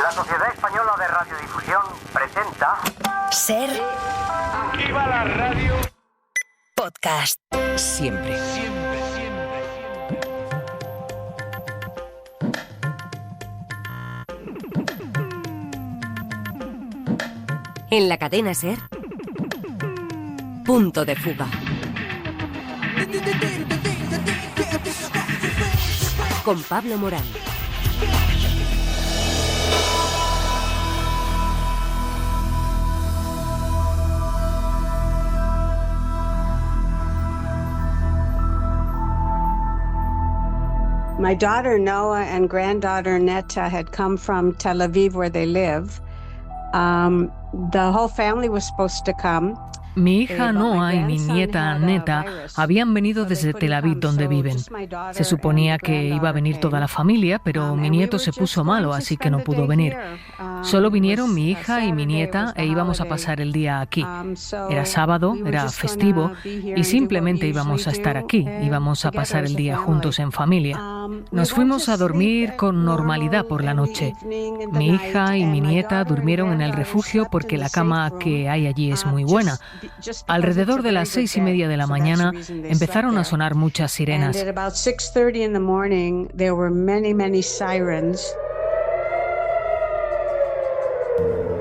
La Sociedad Española de Radiodifusión presenta Ser ¡Viva la radio! Podcast. Siempre. En la cadena Ser, Punto de Fuga. Con Pablo Morán. My daughter Noah and granddaughter Netta had come from Tel Aviv, where they live. The whole family was supposed to come. Mi hija Noah y mi nieta Neta habían venido desde Tel Aviv, donde viven. Se suponía que iba a venir toda la familia, pero mi nieto se puso malo, así que no pudo venir. Solo vinieron mi hija y mi nieta e íbamos a pasar el día aquí. Era sábado, era festivo y simplemente íbamos a estar aquí, íbamos a pasar el día juntos en familia. Nos fuimos a dormir con normalidad por la noche. Mi hija y mi nieta durmieron en el refugio porque la cama que hay allí es muy buena. Alrededor de las 6:30 de la mañana empezaron a sonar muchas sirenas.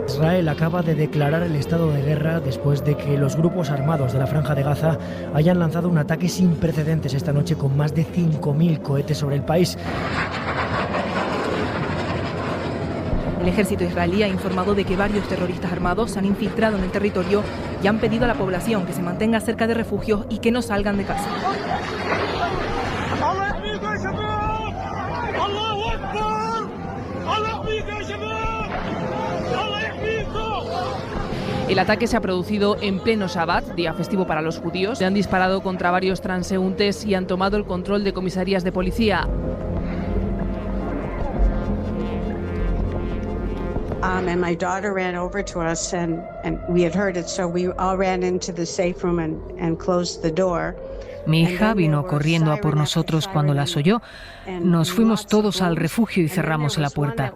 Israel acaba de declarar el estado de guerra después de que los grupos armados de la Franja de Gaza hayan lanzado un ataque sin precedentes esta noche con más de 5.000 cohetes sobre el país. El ejército israelí ha informado de que varios terroristas armados se han infiltrado en el territorio y han pedido a la población que se mantenga cerca de refugios y que no salgan de casa. El ataque se ha producido en pleno Shabbat, día festivo para los judíos. Se han disparado contra varios transeúntes y han tomado el control de comisarías de policía. And my daughter ran over to us and we had heard it, so we all ran into the safe room and closed the door. Mi hija vino corriendo a por nosotros cuando las oyó. Nos fuimos todos al refugio y cerramos la puerta.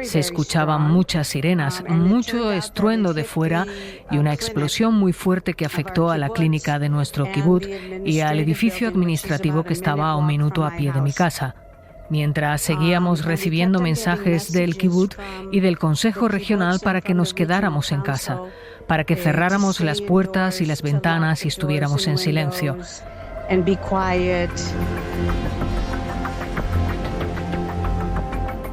Se escuchaban muchas sirenas, mucho estruendo de fuera y una explosión muy fuerte que afectó a la clínica de nuestro kibutz y al edificio administrativo que estaba a un minuto a pie de mi casa. Mientras seguíamos recibiendo mensajes del kibutz y del Consejo Regional para que nos quedáramos en casa, para que cerráramos las puertas y las ventanas y estuviéramos en silencio.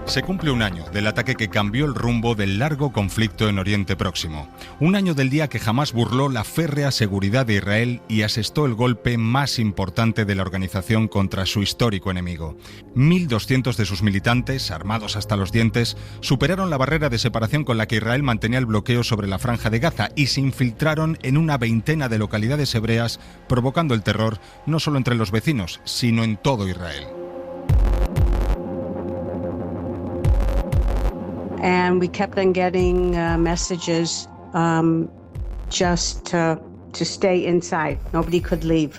Se cumple un año del ataque que cambió el rumbo del largo conflicto en Oriente Próximo. Un año del día que jamás burló la férrea seguridad de Israel y asestó el golpe más importante de la organización contra su histórico enemigo. 1.200 de sus militantes, armados hasta los dientes, superaron la barrera de separación con la que Israel mantenía el bloqueo sobre la Franja de Gaza y se infiltraron en una veintena de localidades hebreas, provocando el terror no solo entre los vecinos, sino en todo Israel. And we kept on getting messages just to stay inside. Nobody could leave.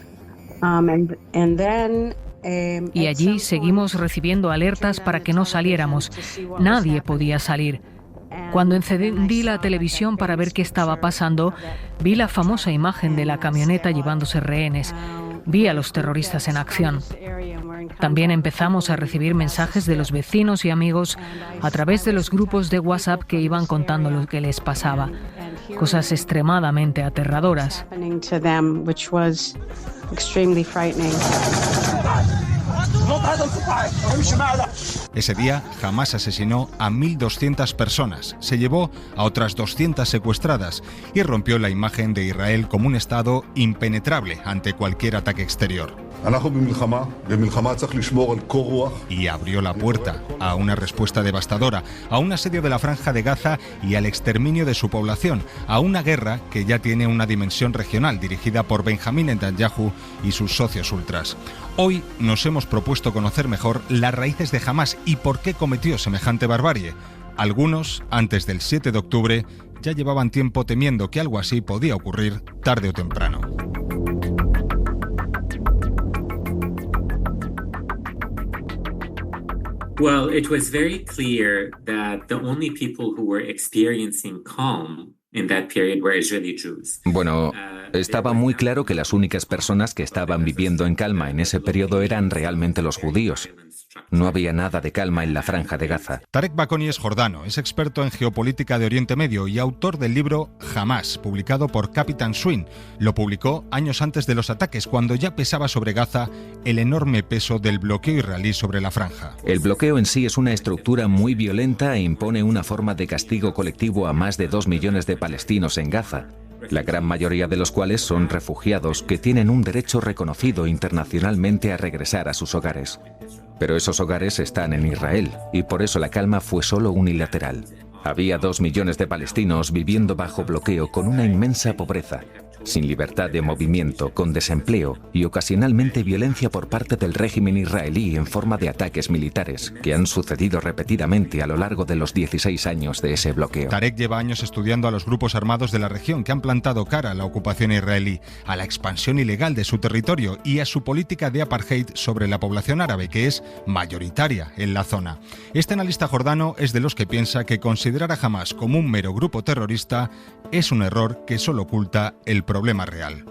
And then y allí seguimos recibiendo alertas para que no saliéramos. Nadie podía salir. Cuando encendí la televisión para ver qué estaba pasando, vi la famosa imagen de la camioneta llevándose rehenes. Vi a los terroristas en acción. También empezamos a recibir mensajes de los vecinos y amigos a través de los grupos de WhatsApp que iban contando lo que les pasaba. Cosas extremadamente aterradoras. Ese día, Hamás asesinó a 1.200 personas, se llevó a otras 200 secuestradas y rompió la imagen de Israel como un estado impenetrable ante cualquier ataque exterior. Y abrió la puerta a una respuesta devastadora, a un asedio de la Franja de Gaza y al exterminio de su población, a una guerra que ya tiene una dimensión regional dirigida por Benjamín Netanyahu y sus socios ultras. Hoy nos hemos propuesto conocer mejor las raíces de Hamás y por qué cometió semejante barbarie. Algunos, antes del 7 de octubre, ya llevaban tiempo temiendo que algo así podía ocurrir tarde o temprano. Well, it was very clear that the only people who were experiencing calm in that period were Israeli Jews. Bueno, estaba muy claro que las únicas personas que estaban viviendo en calma en ese periodo eran realmente los judíos. No había nada de calma en la Franja de Gaza. Tarek Bakoni es jordano, es experto en geopolítica de Oriente Medio y autor del libro Hamás, publicado por Captain Swing. Lo publicó años antes de los ataques, cuando ya pesaba sobre Gaza el enorme peso del bloqueo israelí sobre la franja. El bloqueo en sí es una estructura muy violenta e impone una forma de castigo colectivo a más de 2 millones de palestinos en Gaza, la gran mayoría de los cuales son refugiados que tienen un derecho reconocido internacionalmente a regresar a sus hogares. Pero esos hogares están en Israel, y por eso la calma fue solo unilateral. Había 2 millones de palestinos viviendo bajo bloqueo con una inmensa pobreza, sin libertad de movimiento, con desempleo y ocasionalmente violencia por parte del régimen israelí en forma de ataques militares, que han sucedido repetidamente a lo largo de los 16 años de ese bloqueo. Tarek lleva años estudiando a los grupos armados de la región que han plantado cara a la ocupación israelí, a la expansión ilegal de su territorio y a su política de apartheid sobre la población árabe, que es mayoritaria en la zona. Este analista jordano es de los que piensa que considerar a Hamás como un mero grupo terrorista es un error que solo oculta el problema real.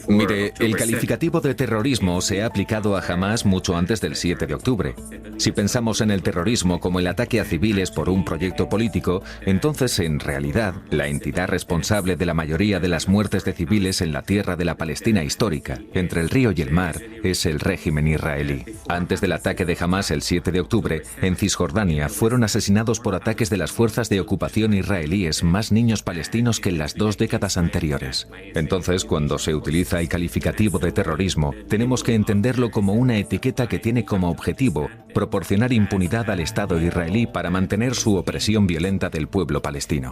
Mire, el calificativo de terrorismo se ha aplicado a Hamás mucho antes del 7 de octubre. Si pensamos en el terrorismo como el ataque a civiles por un proyecto político, entonces en realidad la entidad responsable de la mayoría de las muertes de civiles en la tierra de la Palestina histórica, entre el río y el mar, es el régimen israelí. Antes del ataque de Hamás el 7 de octubre, en Cisjordania fueron asesinados por ataques de las fuerzas de ocupación israelíes más niños palestinos que en las 2 décadas anteriores. Entonces, cuando se utiliza el calificativo de terrorismo, tenemos que entenderlo como una etiqueta que tiene como objetivo proporcionar impunidad al Estado israelí para mantener su opresión violenta del pueblo palestino.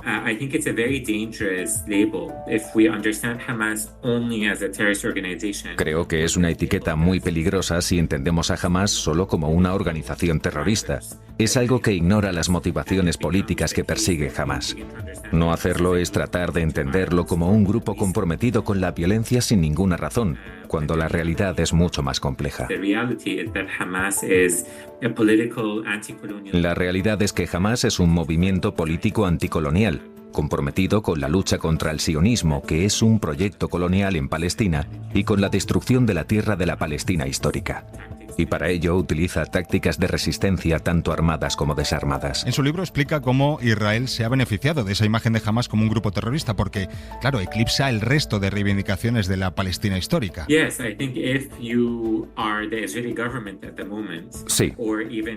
Creo que es una etiqueta muy peligrosa si entendemos a Hamás solo como una organización terrorista. Es algo que ignora las motivaciones políticas que persigue Hamás. No hacerlo es tratar de entenderlo como un grupo comprometido con la violencia sin ninguna razón, cuando la realidad es mucho más compleja. La realidad es que Hamás es un movimiento político anticolonial, comprometido con la lucha contra el sionismo, que es un proyecto colonial en Palestina, y con la destrucción de la tierra de la Palestina histórica. Y para ello utiliza tácticas de resistencia tanto armadas como desarmadas. En su libro explica cómo Israel se ha beneficiado de esa imagen de Hamás como un grupo terrorista, porque, claro, eclipsa el resto de reivindicaciones de la Palestina histórica. Sí,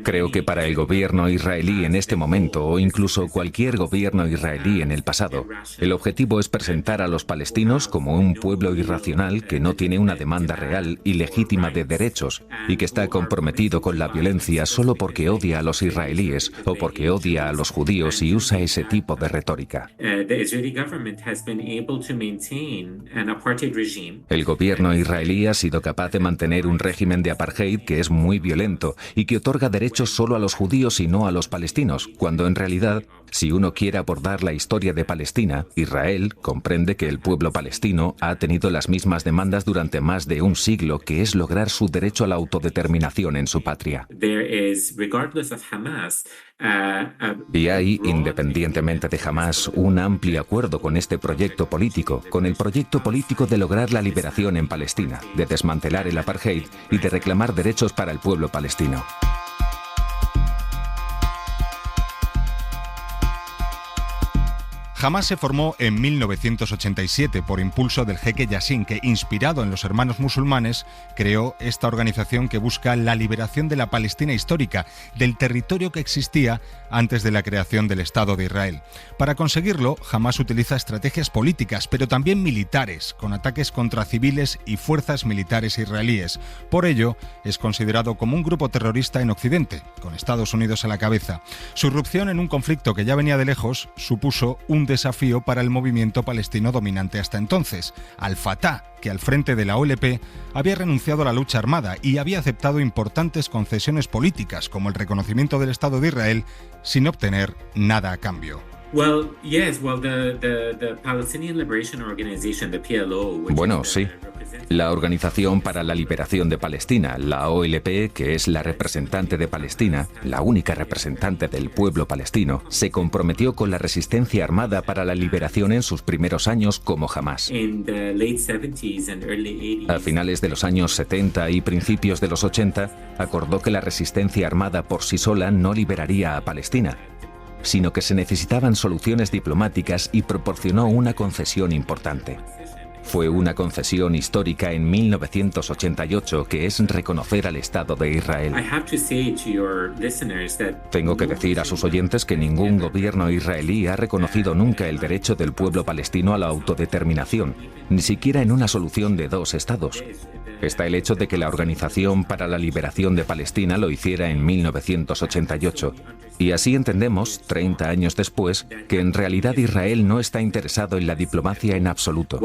creo que para el gobierno israelí en este momento, o incluso cualquier gobierno israelí en el pasado, el objetivo es presentar a los palestinos como un pueblo irracional que no tiene una demanda real y legítima de derechos, y que está comprometido con la violencia solo porque odia a los israelíes o porque odia a los judíos y usa ese tipo de retórica. El gobierno israelí ha sido capaz de mantener un régimen de apartheid que es muy violento y que otorga derechos solo a los judíos y no a los palestinos, cuando en realidad, si uno quiere abordar la historia de Palestina, Israel comprende que el pueblo palestino ha tenido las mismas demandas durante más de un siglo, que es lograr su derecho a la autodeterminación en su patria. Y hay, independientemente de Hamás, un amplio acuerdo con este proyecto político, con el proyecto político de lograr la liberación en Palestina, de desmantelar el apartheid y de reclamar derechos para el pueblo palestino. Hamás se formó en 1987 por impulso del jeque Yassin, que, inspirado en los hermanos musulmanes, creó esta organización que busca la liberación de la Palestina histórica, del territorio que existía antes de la creación del Estado de Israel. Para conseguirlo, Hamás utiliza estrategias políticas, pero también militares, con ataques contra civiles y fuerzas militares israelíes. Por ello, es considerado como un grupo terrorista en Occidente, con Estados Unidos a la cabeza. Su irrupción en un conflicto que ya venía de lejos supuso un desafío para el movimiento palestino dominante hasta entonces, Al-Fatah, que al frente de la OLP había renunciado a la lucha armada y había aceptado importantes concesiones políticas, como el reconocimiento del Estado de Israel, sin obtener nada a cambio. Bueno, sí. La Organización para la Liberación de Palestina, la OLP, que es la representante de Palestina, la única representante del pueblo palestino, se comprometió con la resistencia armada para la liberación en sus primeros años como Hamás. A finales de los años 70 y principios de los 80, acordó que la resistencia armada por sí sola no liberaría a Palestina, sino que se necesitaban soluciones diplomáticas y proporcionó una concesión importante. Fue una concesión histórica en 1988, que es reconocer al Estado de Israel. Tengo que decir a sus oyentes que ningún gobierno israelí ha reconocido nunca el derecho del pueblo palestino a la autodeterminación, ni siquiera en una solución de dos estados. Está el hecho de que la Organización para la Liberación de Palestina lo hiciera en 1988. Y así entendemos, 30 años después, que en realidad Israel no está interesado en la diplomacia en absoluto.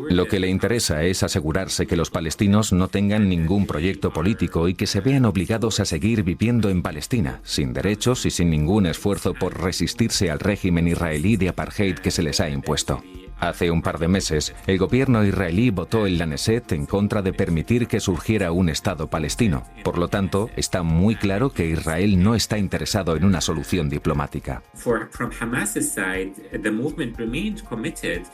Lo que le interesa es asegurarse que los palestinos no tengan ningún proyecto político y que se vean obligados a seguir viviendo en Palestina, sin derechos y sin ningún esfuerzo por resistirse al régimen israelí de apartheid que se les ha impuesto. Hace un par de meses, el gobierno israelí votó en la Knesset en contra de permitir que surgiera un Estado palestino. Por lo tanto, está muy claro que Israel no está interesado en una solución diplomática.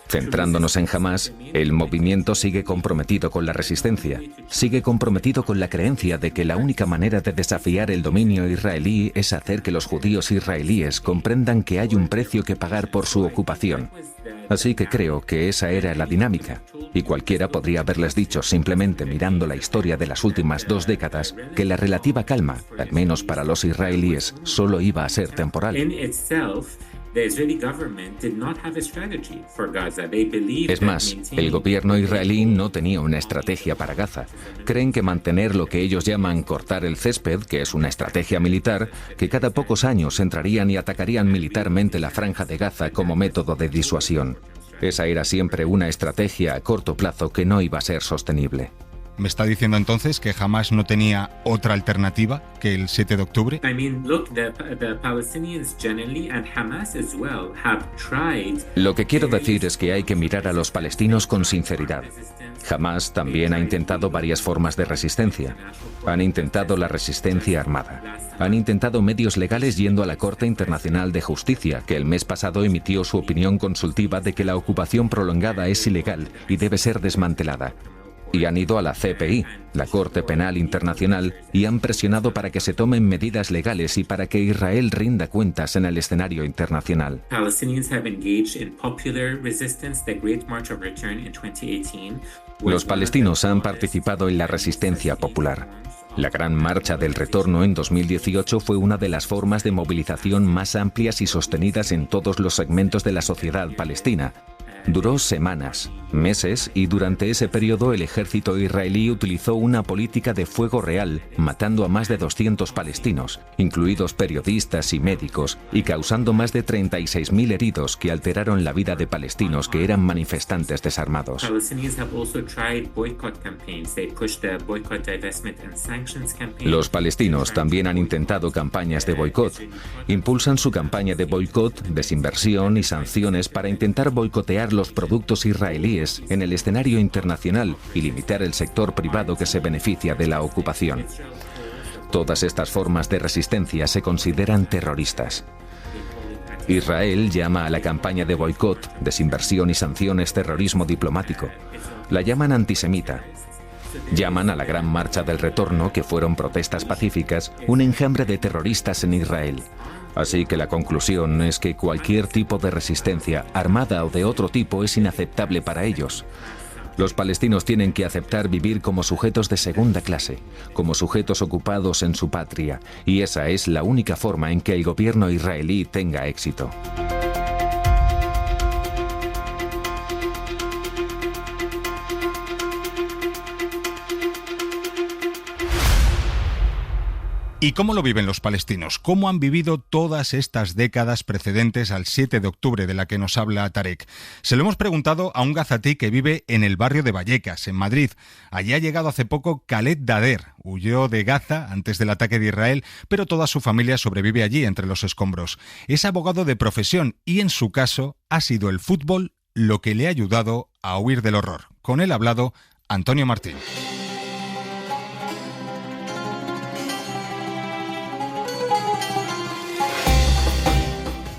Centrándonos en Hamás, el movimiento sigue comprometido con la resistencia, sigue comprometido con la creencia de que la única manera de desafiar el dominio israelí es hacer que los judíos israelíes comprendan que hay un precio que pagar por su ocupación. Así que creo que esa era la dinámica, y cualquiera podría haberles dicho simplemente mirando la historia de las últimas 2 décadas que la relativa calma, al menos para los israelíes, solo iba a ser temporal. Es más, el gobierno israelí no tenía una estrategia para Gaza. Creen que mantener lo que ellos llaman cortar el césped, que es una estrategia militar, que cada pocos años entrarían y atacarían militarmente la franja de Gaza como método de disuasión. Esa era siempre una estrategia a corto plazo que no iba a ser sostenible. ¿Me está diciendo entonces que Hamás no tenía otra alternativa que el 7 de octubre? Lo que quiero decir es que hay que mirar a los palestinos con sinceridad. Hamás también ha intentado varias formas de resistencia. Han intentado la resistencia armada. Han intentado medios legales yendo a la Corte Internacional de Justicia, que el mes pasado emitió su opinión consultiva de que la ocupación prolongada es ilegal y debe ser desmantelada. Y han ido a la CPI, la Corte Penal Internacional, y han presionado para que se tomen medidas legales y para que Israel rinda cuentas en el escenario internacional. Los palestinos han participado en la resistencia popular. La Gran Marcha del Retorno en 2018 fue una de las formas de movilización más amplias y sostenidas en todos los segmentos de la sociedad palestina. Duró semanas, meses, y durante ese periodo el ejército israelí utilizó una política de fuego real, matando a más de 200 palestinos, incluidos periodistas y médicos, y causando más de 36.000 heridos que alteraron la vida de palestinos que eran manifestantes desarmados. Los palestinos también han intentado campañas de boicot. Impulsan su campaña de boicot, desinversión y sanciones para intentar boicotear los productos israelíes en el escenario internacional y limitar el sector privado que se beneficia de la ocupación. Todas estas formas de resistencia se consideran terroristas. Israel llama a la campaña de boicot, desinversión y sanciones terrorismo diplomático. La llaman antisemita. Llaman a la Gran Marcha del Retorno, que fueron protestas pacíficas, un enjambre de terroristas en Israel. Así que la conclusión es que cualquier tipo de resistencia, armada o de otro tipo, es inaceptable para ellos. Los palestinos tienen que aceptar vivir como sujetos de segunda clase, como sujetos ocupados en su patria, y esa es la única forma en que el gobierno israelí tenga éxito. ¿Y cómo lo viven los palestinos? ¿Cómo han vivido todas estas décadas precedentes al 7 de octubre de la que nos habla Tarek? Se lo hemos preguntado a un gazatí que vive en el barrio de Vallecas, en Madrid. Allí ha llegado hace poco Khaled Dader. Huyó de Gaza antes del ataque de Israel, pero toda su familia sobrevive allí entre los escombros. Es abogado de profesión y en su caso ha sido el fútbol lo que le ha ayudado a huir del horror. Con él ha hablado Antonio Martín.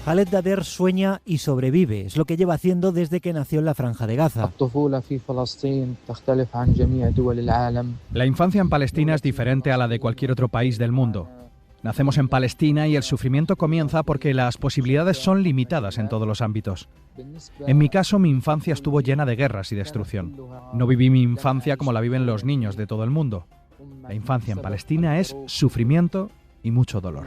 Khaled Dader sueña y sobrevive, es lo que lleva haciendo desde que nació en la Franja de Gaza. La infancia en Palestina es diferente a la de cualquier otro país del mundo. Nacemos en Palestina y el sufrimiento comienza porque las posibilidades son limitadas en todos los ámbitos. En mi caso, mi infancia estuvo llena de guerras y destrucción. No viví mi infancia como la viven los niños de todo el mundo. La infancia en Palestina es sufrimiento y mucho dolor.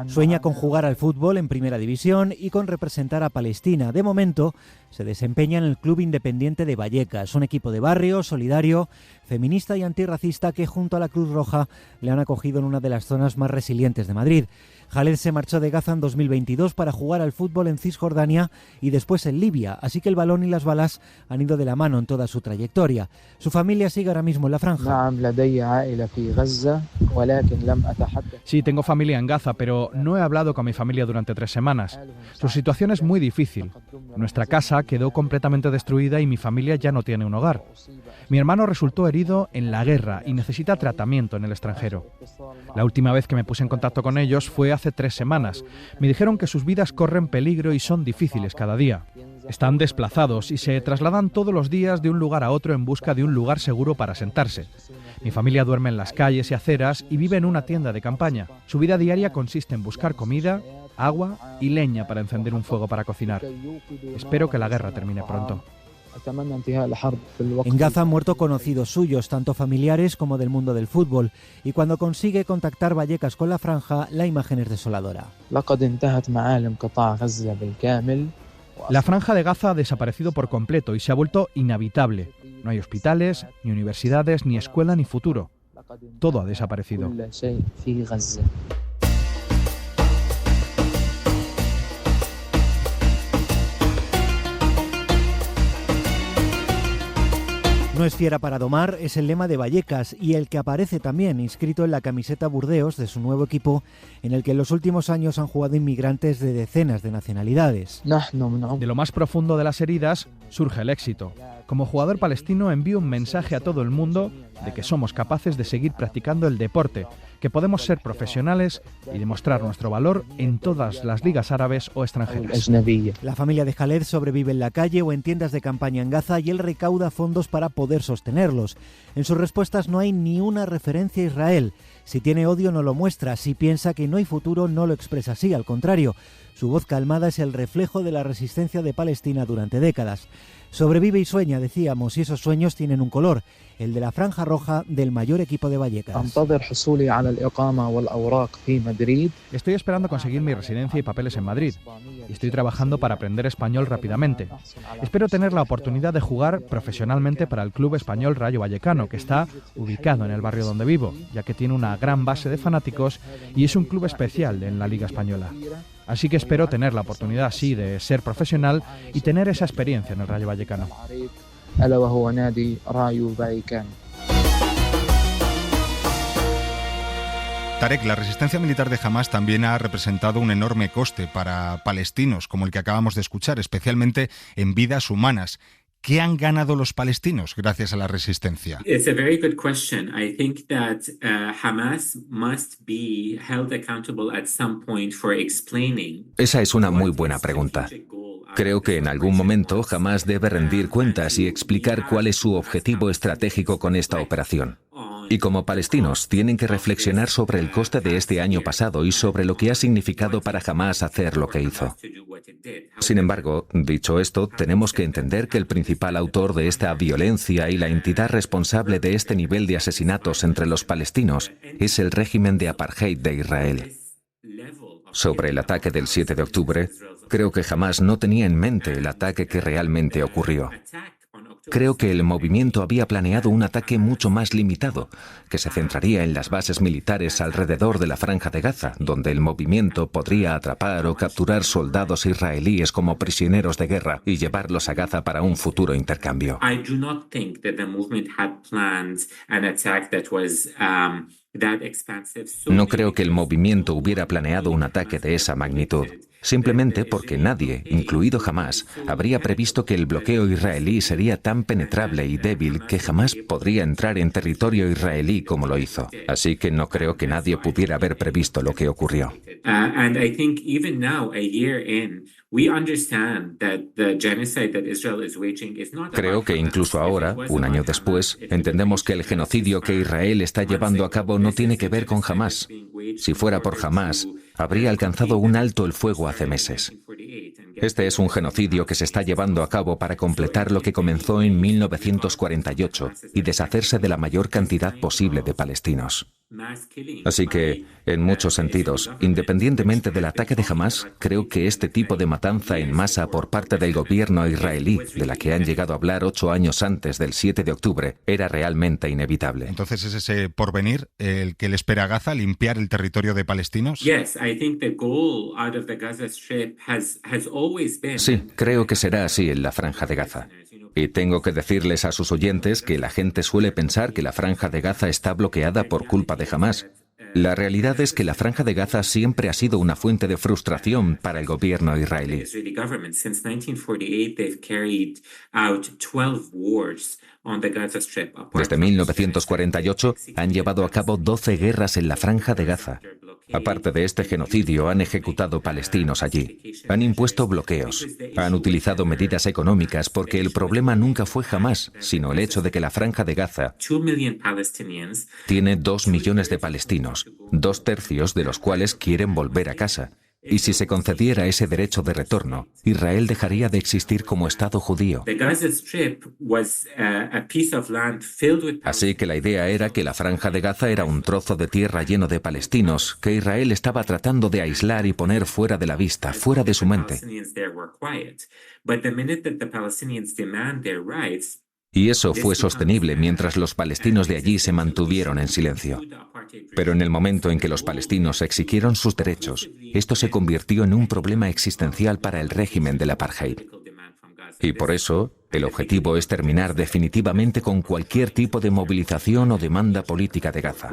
Sueña con jugar al fútbol en Primera División y con representar a Palestina. De momento, se desempeña en el Club Independiente de Vallecas, un equipo de barrio, solidario, feminista y antirracista que junto a la Cruz Roja le han acogido en una de las zonas más resilientes de Madrid. Khaled se marchó de Gaza en 2022 para jugar al fútbol en Cisjordania y después en Libia, así que el balón y las balas han ido de la mano en toda su trayectoria. Su familia sigue ahora mismo en la franja. Sí, tengo familia en Gaza, pero no he hablado con mi familia durante 3 semanas. Su situación es muy difícil. Nuestra casa quedó completamente destruida y mi familia ya no tiene un hogar. Mi hermano resultó herido en la guerra y necesita tratamiento en el extranjero. La última vez que me puse en contacto con ellos fue hace 3 semanas. Me dijeron que sus vidas corren peligro y son difíciles cada día. Están desplazados y se trasladan todos los días de un lugar a otro en busca de un lugar seguro para asentarse. Mi familia duerme en las calles y aceras y vive en una tienda de campaña. Su vida diaria consiste en buscar comida, agua y leña para encender un fuego para cocinar. Espero que la guerra termine pronto. En Gaza han muerto conocidos suyos, tanto familiares como del mundo del fútbol, y cuando consigue contactar Vallecas con la franja, la imagen es desoladora. La franja de Gaza ha desaparecido por completo y se ha vuelto inhabitable. No hay hospitales, ni universidades, ni escuela, ni futuro. Todo ha desaparecido. No es fiera para domar es el lema de Vallecas y el que aparece también inscrito en la camiseta Burdeos de su nuevo equipo, en el que en los últimos años han jugado inmigrantes de decenas de nacionalidades. De lo más profundo de las heridas surge el éxito. Como jugador palestino envío un mensaje a todo el mundo de que somos capaces de seguir practicando el deporte, que podemos ser profesionales y demostrar nuestro valor en todas las ligas árabes o extranjeras. La familia de Khaled sobrevive en la calle o en tiendas de campaña en Gaza y él recauda fondos para poder sostenerlos. En sus respuestas no hay ni una referencia a Israel. Si tiene odio no lo muestra, si piensa que no hay futuro no lo expresa así, al contrario. Su voz calmada es el reflejo de la resistencia de Palestina durante décadas. Sobrevive y sueña, decíamos, y esos sueños tienen un color, el de la franja roja del mayor equipo de Vallecas. Estoy esperando conseguir mi residencia y papeles en Madrid y estoy trabajando para aprender español rápidamente. Espero tener la oportunidad de jugar profesionalmente para el Club Español Rayo Vallecano, que está ubicado en el barrio donde vivo, ya que tiene una gran base de fanáticos y es un club especial en la Liga Española. Así que espero tener la oportunidad, sí, de ser profesional y tener esa experiencia en el Rayo Vallecano. Tarek, la resistencia militar de Hamás también ha representado un enorme coste para palestinos, como el que acabamos de escuchar, especialmente en vidas humanas. ¿Qué han ganado los palestinos gracias a la resistencia? It's a very good question. I think that Hamas must be held accountable at some point for explaining. Esa es una muy buena pregunta. Creo que en algún momento Hamás debe rendir cuentas y explicar cuál es su objetivo estratégico con esta operación. Y como palestinos tienen que reflexionar sobre el coste de este año pasado y sobre lo que ha significado para Hamás hacer lo que hizo. Sin embargo, dicho esto, tenemos que entender que el principal autor de esta violencia y la entidad responsable de este nivel de asesinatos entre los palestinos es el régimen de apartheid de Israel. Sobre el ataque del 7 de octubre, creo que Hamás no tenía en mente el ataque que realmente ocurrió. creo que el movimiento había planeado un ataque mucho más limitado, que se centraría en las bases militares alrededor de la Franja de Gaza, donde el movimiento podría atrapar o capturar soldados israelíes como prisioneros de guerra y llevarlos a Gaza para un futuro intercambio. No creo que el movimiento hubiera planeado un ataque de esa magnitud, simplemente porque nadie, incluido Hamás, habría previsto que el bloqueo israelí sería tan penetrable y débil que jamás podría entrar en territorio israelí como lo hizo. Así que no creo que nadie pudiera haber previsto lo que ocurrió. Creo que incluso ahora, un año después, entendemos que el genocidio que Israel está llevando a cabo no tiene que ver con Hamás. Si fuera por Hamás, habría alcanzado un alto el fuego hace meses. Este es un genocidio que se está llevando a cabo para completar lo que comenzó en 1948 y deshacerse de la mayor cantidad posible de palestinos. Así que, en muchos sentidos, independientemente del ataque de Hamás, creo que este tipo de matanza en masa por parte del gobierno israelí, de la que han llegado a hablar 8 años antes del 7 de octubre, era realmente inevitable. Entonces, ¿es ese porvenir el que le espera a Gaza, limpiar el territorio de palestinos? Sí, creo que será así en la Franja de Gaza. Y tengo que decirles a sus oyentes que la gente suele pensar que la Franja de Gaza está bloqueada por culpa de Hamás. La realidad es que la Franja de Gaza siempre ha sido una fuente de frustración para el gobierno israelí. Desde 1948 han llevado a cabo 12 guerras en la Franja de Gaza. Aparte de este genocidio, han ejecutado palestinos allí. Han impuesto bloqueos. Han utilizado medidas económicas porque el problema nunca fue Hamás, sino el hecho de que la Franja de Gaza tiene 2 millones de palestinos, 2/3 de los cuales quieren volver a casa. Y si se concediera ese derecho de retorno, Israel dejaría de existir como Estado judío. Así que la idea era que la Franja de Gaza era un trozo de tierra lleno de palestinos que Israel estaba tratando de aislar y poner fuera de la vista, fuera de su mente. Y eso fue sostenible mientras los palestinos de allí se mantuvieron en silencio. Pero en el momento en que los palestinos exigieron sus derechos, esto se convirtió en un problema existencial para el régimen del apartheid. Y por eso, el objetivo es terminar definitivamente con cualquier tipo de movilización o demanda política de Gaza.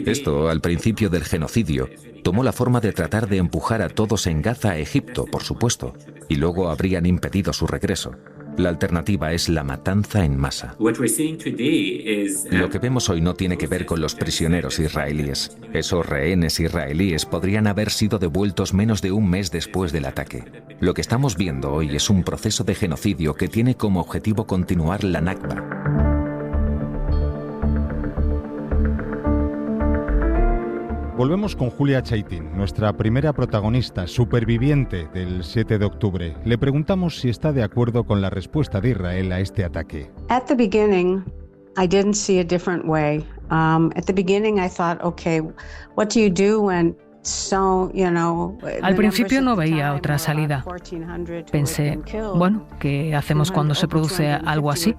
Esto, al principio del genocidio, tomó la forma de tratar de empujar a todos en Gaza a Egipto, por supuesto, y luego habrían impedido su regreso. La alternativa es la matanza en masa. Lo que vemos hoy no tiene que ver con los prisioneros israelíes. Esos rehenes israelíes podrían haber sido devueltos menos de un mes después del ataque. Lo que estamos viendo hoy es un proceso de genocidio que tiene como objetivo continuar la Nakba. Volvemos con Julia Chaitin, nuestra primera protagonista, superviviente del 7 de octubre. Le preguntamos si está de acuerdo con la respuesta de Israel a este ataque. At the beginning, I didn't see a different way. At the beginning, I thought, okay, what do you do when Al principio no veía otra salida. Pensé, bueno, ¿qué hacemos cuando se produce algo así?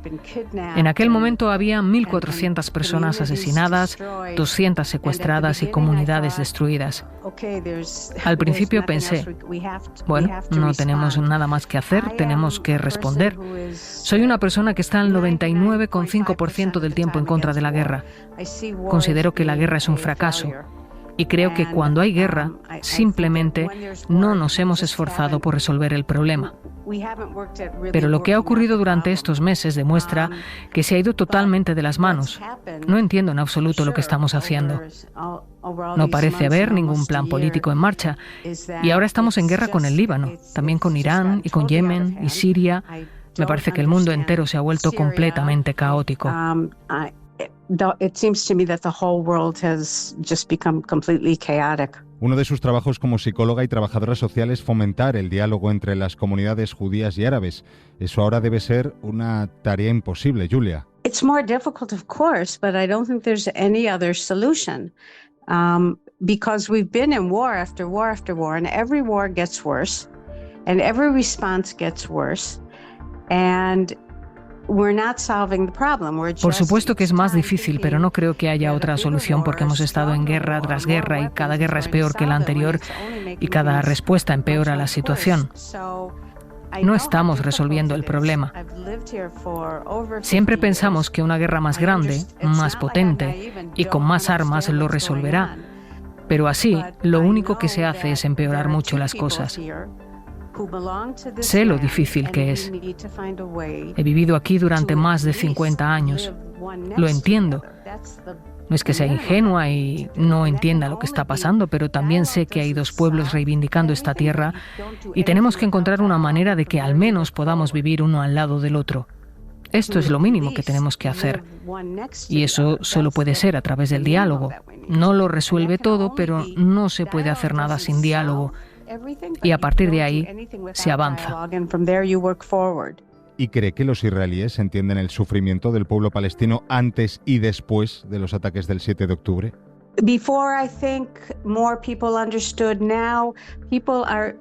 En aquel momento había 1.400 personas asesinadas, 200 secuestradas y comunidades destruidas. Al principio pensé, bueno, no tenemos nada más que hacer, tenemos que responder. Soy una persona que está al 99,5% del tiempo en contra de la guerra. Considero que la guerra es un fracaso. Y creo que cuando hay guerra, simplemente no nos hemos esforzado por resolver el problema. Pero lo que ha ocurrido durante estos meses demuestra que se ha ido totalmente de las manos. No entiendo en absoluto lo que estamos haciendo. No parece haber ningún plan político en marcha. Y ahora estamos en guerra con el Líbano, también con Irán y con Yemen y Siria. Me parece que el mundo entero se ha vuelto completamente caótico. It seems to me that the whole world has just become completely chaotic. Uno de sus trabajos como psicóloga y trabajadora social es fomentar el diálogo entre las comunidades judías y árabes. Eso ahora debe ser una tarea imposible, Julia. It's more difficult, of course, but I don't think there's any other solution. Because we've been in war after war after war, and every war gets worse. And every response gets worse. And we're not solving the problem. Por supuesto que es más difícil, pero no creo que haya otra solución porque hemos estado en guerra tras guerra y cada guerra es peor que la anterior y cada respuesta empeora la situación. No estamos resolviendo el problema. Siempre pensamos que una guerra más grande, más potente y con más armas lo resolverá. Pero así, lo único que se hace es empeorar mucho las cosas. Sé lo difícil que es. He vivido aquí durante más de 50 años. Lo entiendo. No es que sea ingenua y no entienda lo que está pasando, pero también sé que hay dos pueblos reivindicando esta tierra y tenemos que encontrar una manera de que al menos podamos vivir uno al lado del otro. Esto es lo mínimo que tenemos que hacer. Y eso solo puede ser a través del diálogo. No lo resuelve todo, pero no se puede hacer nada sin diálogo. Y a partir de ahí se avanza. ¿Y cree que los israelíes entienden el sufrimiento del pueblo palestino antes y después de los ataques del 7 de octubre? Before I think more people understood, now people are...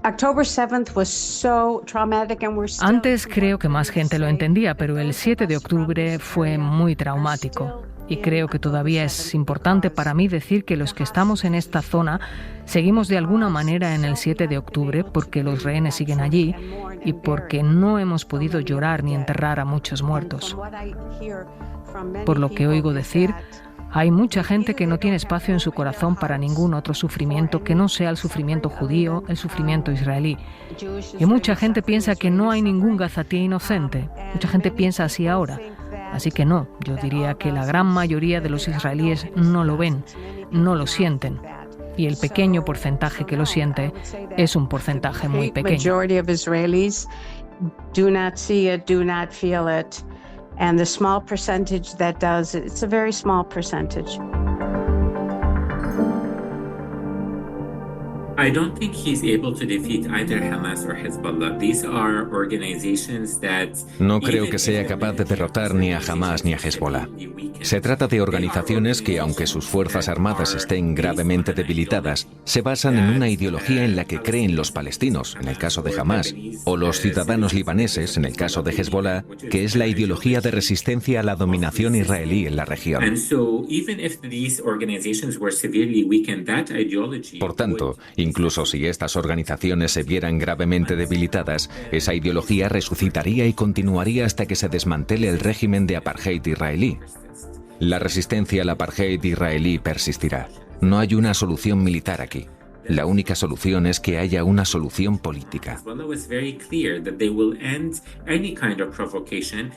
October 7th was so traumatic and we're still... Antes creo que más gente lo entendía, pero el 7 de octubre fue muy traumático. Y creo que todavía es importante para mí decir que los que estamos en esta zona seguimos de alguna manera en el 7 de octubre porque los rehenes siguen allí y porque no hemos podido llorar ni enterrar a muchos muertos. Por lo que oigo decir, hay mucha gente que no tiene espacio en su corazón para ningún otro sufrimiento que no sea el sufrimiento judío, el sufrimiento israelí. Y mucha gente piensa que no hay ningún gazatí inocente. Mucha gente piensa así ahora. Así que no, yo diría que la gran mayoría de los israelíes no lo ven, no lo sienten. Y el pequeño porcentaje que lo siente es un porcentaje muy pequeño. And the small percentage that does, it's a very small percentage. I don't think he's able to defeat either Hamas or Hezbollah. These are organizations that... No creo que sea capaz de derrotar ni a Hamas ni a Hezbollah. Se trata de organizaciones que, aunque sus fuerzas armadas estén gravemente debilitadas, se basan en una ideología en la que creen los palestinos, en el caso de Hamas, o los ciudadanos libaneses, en el caso de Hezbollah, que es la ideología de resistencia a la dominación israelí en la región. Por tanto, incluso si estas organizaciones se vieran gravemente debilitadas, esa ideología resucitaría y continuaría hasta que se desmantele el régimen de apartheid israelí. La resistencia al apartheid israelí persistirá. No hay una solución militar aquí. La única solución es que haya una solución política.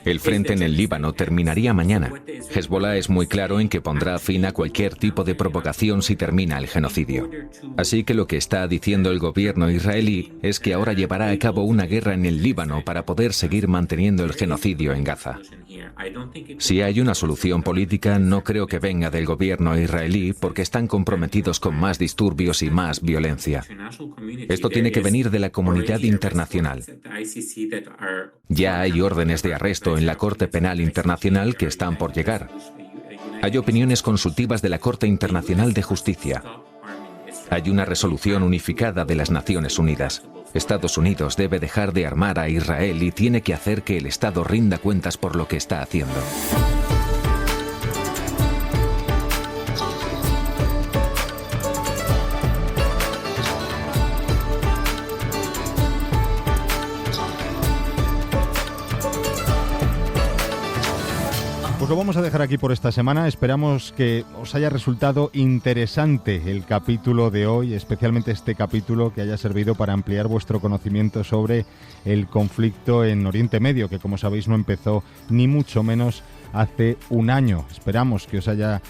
El frente en el Líbano terminaría mañana. Hezbollah es muy claro en que pondrá fin a cualquier tipo de provocación si termina el genocidio. Así que lo que está diciendo el gobierno israelí es que ahora llevará a cabo una guerra en el Líbano para poder seguir manteniendo el genocidio en Gaza. Si hay una solución política, no creo que venga del gobierno israelí porque están comprometidos con más disturbios y más violencia. Esto tiene que venir de la comunidad internacional. Ya hay órdenes de arresto en la Corte Penal Internacional que están por llegar. Hay opiniones consultivas de la Corte Internacional de Justicia. Hay una resolución unificada de las Naciones Unidas. Estados Unidos debe dejar de armar a Israel y tiene que hacer que el Estado rinda cuentas por lo que está haciendo. Pues lo vamos a dejar aquí por esta semana. Esperamos que os haya resultado interesante el capítulo de hoy, especialmente este capítulo que haya servido para ampliar vuestro conocimiento sobre el conflicto en Oriente Medio, que como sabéis no empezó ni mucho menos hace un año. Esperamos que os haya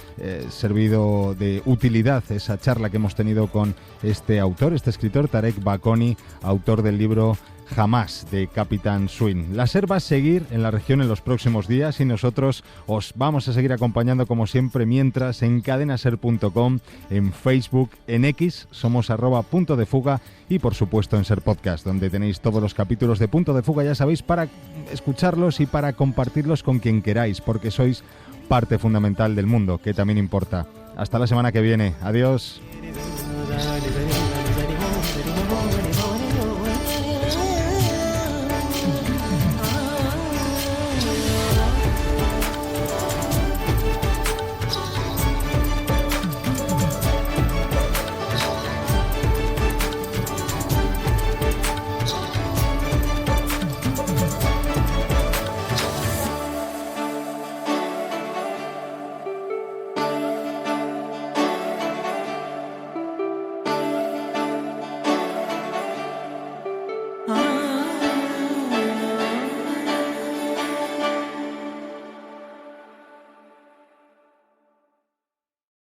servido de utilidad esa charla que hemos tenido con este autor, este escritor, Tarek Bakoni, autor del libro Hamas, de Capitán Swing. La SER va a seguir en la región en los próximos días y nosotros os vamos a seguir acompañando como siempre mientras en cadenaser.com, en Facebook, en X, somos @Punto de Fuga y por supuesto en SER Podcast, donde tenéis todos los capítulos de Punto de Fuga, ya sabéis, para escucharlos y para compartirlos con quien queráis, porque sois parte fundamental del mundo, que también importa. Hasta la semana que viene. Adiós.